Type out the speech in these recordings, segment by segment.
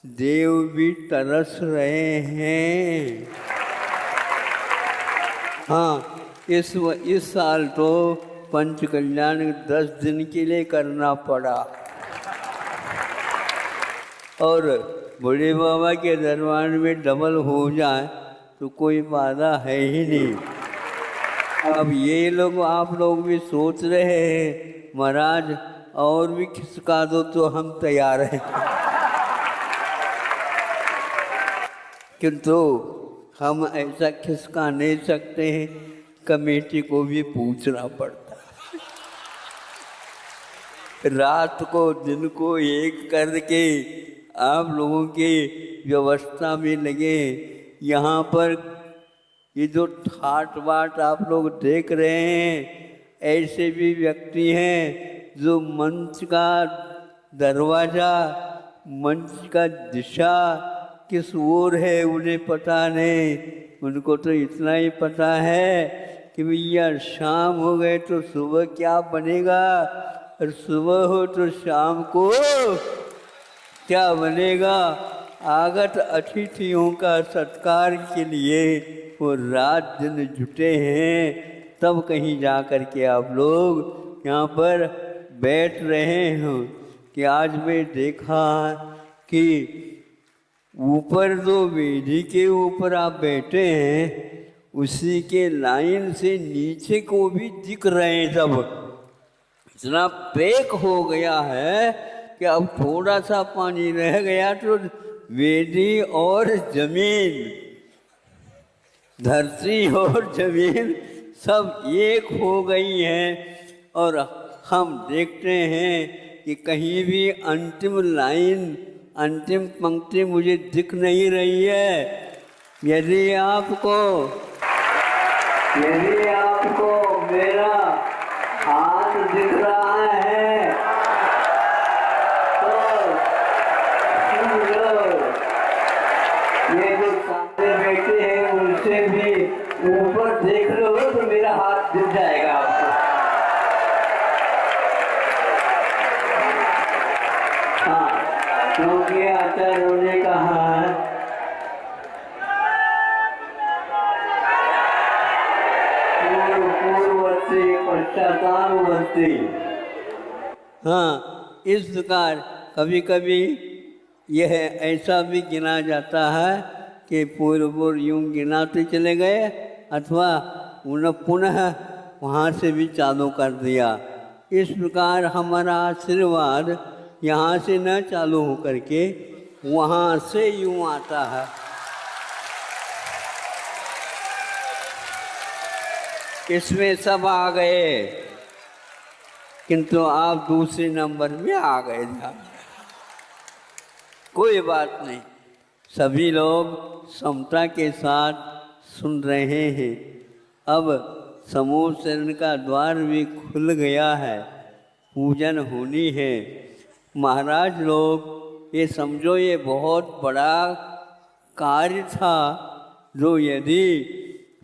देव भी तरस रहे हैं। हाँ, इस साल तो पंच कल्याण 10 दिन के लिए करना पड़ा और बड़े बाबा के दरबार में डबल हो जाए तो कोई बाधा है ही नहीं। अब ये लोग आप लोग भी सोच रहे हैं महाराज और भी खिसका दो तो हम तैयार हैं, किंतु हम ऐसा खिसका नहीं सकते हैं, कमेटी को भी पूछना पड़ता है। रात को दिन को एक करके आप लोगों की व्यवस्था में लगे। यहाँ पर ये जो ठाट बाट आप लोग देख रहे हैं, ऐसे भी व्यक्ति हैं जो मंच का दरवाज़ा, मंच का दिशा किस ओर है उन्हें पता नहीं। उनको तो इतना ही पता है कि भैया शाम हो गए तो सुबह क्या बनेगा और सुबह हो तो शाम को क्या बनेगा। आगत अतिथियों का सत्कार के लिए वो रात दिन जुटे हैं, तब कहीं जा कर के आप लोग यहाँ पर बैठ रहे हो। कि आज मैं देखा कि ऊपर जो वेदी के ऊपर आप बैठे हैं उसी के लाइन से नीचे को भी दिख रहे हैं सब। इतना पैक हो गया है कि अब थोड़ा सा पानी रह गया तो वेदी और जमीन, धरती और जमीन सब एक हो गई हैं। और हम देखते हैं कि कहीं भी अंतिम लाइन, अंतिम पंक्ति मुझे दिख नहीं रही है। यदि आपको मेरा हाथ दिख रहा है तो ये जो सामने बैठे हैं उनसे भी ऊपर देख लो तो मेरा हाथ दिख जाएगा आपको। हाँ, क्योंकि आचार्यों ने कहा पूर्ववर्ती पश्चातानुवर्ती। हाँ, इस प्रकार कभी कभी यह ऐसा भी गिना जाता है कि पूर्व यूं गिनाते चले गए अथवा उन्हें पुनः वहाँ से भी चालू कर दिया। इस प्रकार हमारा आशीर्वाद यहाँ से न चालू हो करके वहाँ से यूं आता है। इसमें सब आ गए किंतु आप दूसरे नंबर में आ गए था। कोई बात नहीं, सभी लोग समता के साथ सुन रहे हैं। अब समूह शरण का द्वार भी खुल गया है, पूजन होनी है। महाराज लोग ये समझो ये बहुत बड़ा कार्य था जो यदि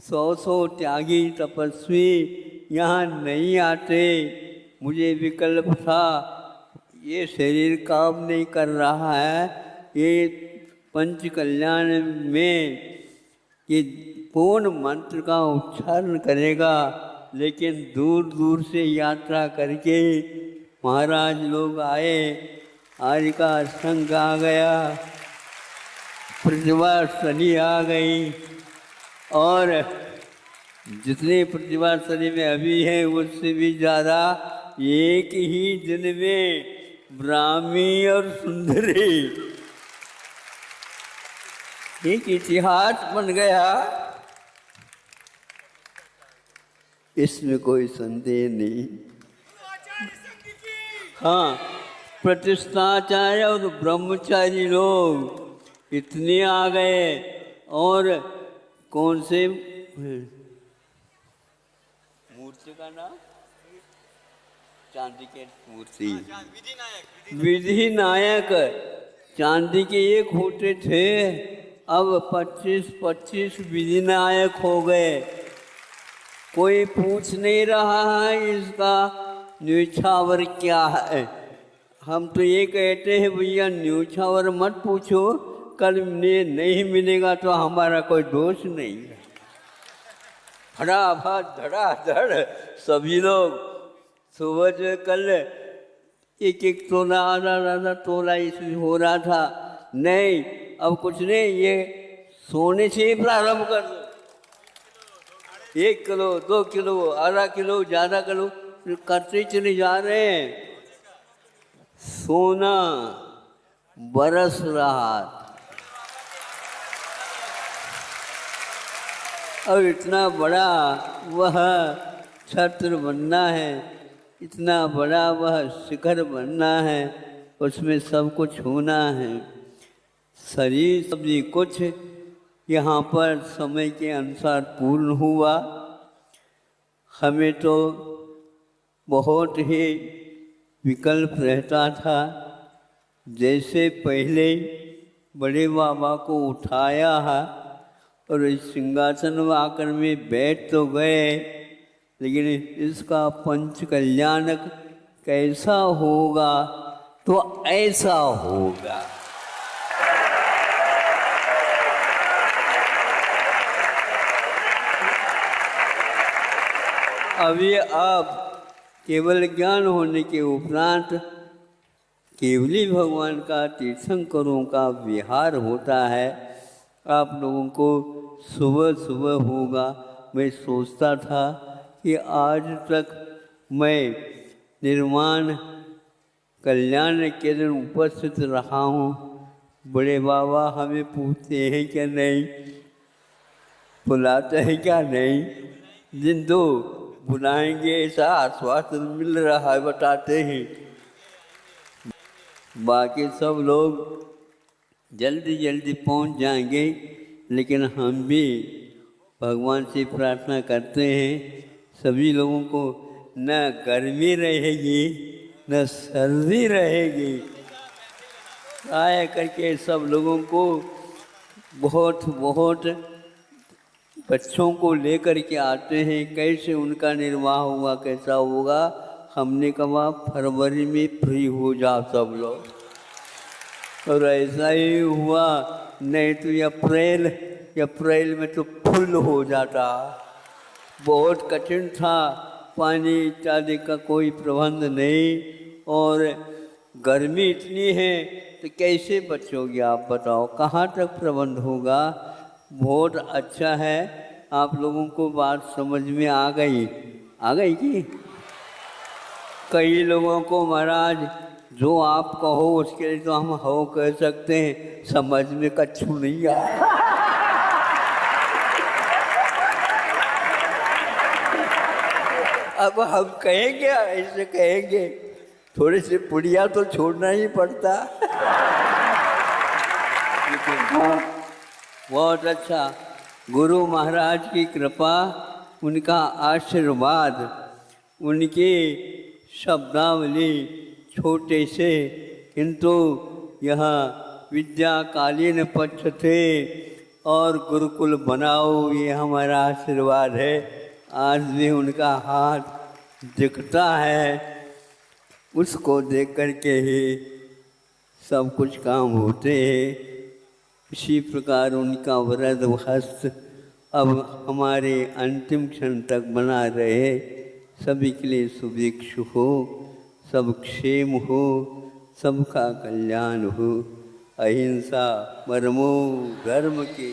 100 त्यागी तपस्वी यहाँ नहीं आते, मुझे विकल्प था ये शरीर काम नहीं कर रहा है, ये पंच कल्याण में ये पूर्ण मंत्र का उच्चारण करेगा, लेकिन दूर दूर से यात्रा करके महाराज लोग आए, आज का संघ आ गया, प्रतिभा शनि आ गई और जितने प्रतिभा शनि में अभी है उससे भी ज़्यादा एक ही दिन में ब्राह्मी और सुंदरी एक इतिहास बन गया, इसमें कोई संदेह नहीं। हाँ, प्रतिष्ठाचार्य और ब्रह्मचारी लोग इतने आ गए। और कौन से मूर्ति का नाम? चांदी के मूर्ति, विधि नायक चांदी के एक होते थे, अब 25-25 विधि नायक हो गए। कोई पूछ नहीं रहा है इसका न्योछावर क्या है, हम तो ये कहते हैं भैया न्यूछावर मत पूछो, कल नहीं मिलेगा तो हमारा कोई दोष नहीं है। फटाफट धड़ाधड़ सभी लोग सुबह जो कल एक एक तोला आधा तोला इसमें हो रहा था। नहीं, अब कुछ नहीं, ये सोने से ही प्रारंभ कर दो। 1 किलो 2 किलो आधा किलो ज़्यादा किलो करते चले जा रहे हैं। सोना बरस रहा, और इतना बड़ा वह छत्र बनना है, इतना बड़ा वह शिखर बनना है, उसमें सब कुछ होना है। शरीर सभी कुछ यहाँ पर समय के अनुसार पूर्ण हुआ। हमें तो बहुत ही विकल्प रहता था। जैसे पहले बड़े बाबा को उठाया है और इस सिंहासन में आकर में बैठ तो गए, लेकिन इसका पंच कल्याणक कैसा होगा, तो ऐसा होगा। अभी आप केवल ज्ञान होने के उपरांत केवली भगवान का तीर्थंकरों का विहार होता है। आप लोगों को सुबह सुबह होगा। मैं सोचता था कि आज तक मैं निर्माण कल्याण के दिन उपस्थित रहा हूँ। बड़े बाबा हमें पूछते हैं क्या नहीं, बुलाते हैं क्या नहीं, जिन दो बुलाएंगे ऐसा आश्वासन मिल रहा है बताते हैं। बाकी सब लोग जल्दी जल्दी पहुंच जाएंगे, लेकिन हम भी भगवान से प्रार्थना करते हैं सभी लोगों को न गर्मी रहेगी न सर्दी रहेगी। आया करके सब लोगों को बहुत बहुत बच्चों को लेकर के आते हैं, कैसे उनका निर्वाह होगा, कैसा होगा। हमने कहा फरवरी में फ्री हो जाओ सब लोग, और ऐसा ही हुआ। नहीं तो अप्रैल में तो फुल हो जाता। बहुत कठिन था, पानी इत्यादि का कोई प्रबंध नहीं, और गर्मी इतनी है तो कैसे बचोगे आप बताओ, कहाँ तक प्रबंध होगा। बहुत अच्छा है, आप लोगों को बात समझ में आ गई कि कई लोगों को महाराज जो आप कहो उसके लिए तो हम हो कह सकते हैं, समझ में कच्छू नहीं आया। अब हम कहेंगे, ऐसे कहेंगे, थोड़े से पुड़िया तो छोड़ना ही पड़ता। बहुत अच्छा, गुरु महाराज की कृपा, उनका आशीर्वाद, उनकी शब्दावली छोटे से किंतु यह विद्याकालीन पक्ष थे और गुरुकुल बनाओ, ये हमारा आशीर्वाद है। आज भी उनका हाथ दिखता है, उसको देख कर के ही सब कुछ काम होते हैं। इसी प्रकार उनका वरद हस्त अब हमारे अंतिम क्षण तक बना रहे। सभी के लिए सुभिक्षु हो, सब क्षेम हो, सबका कल्याण हो। अहिंसा परमो धर्म के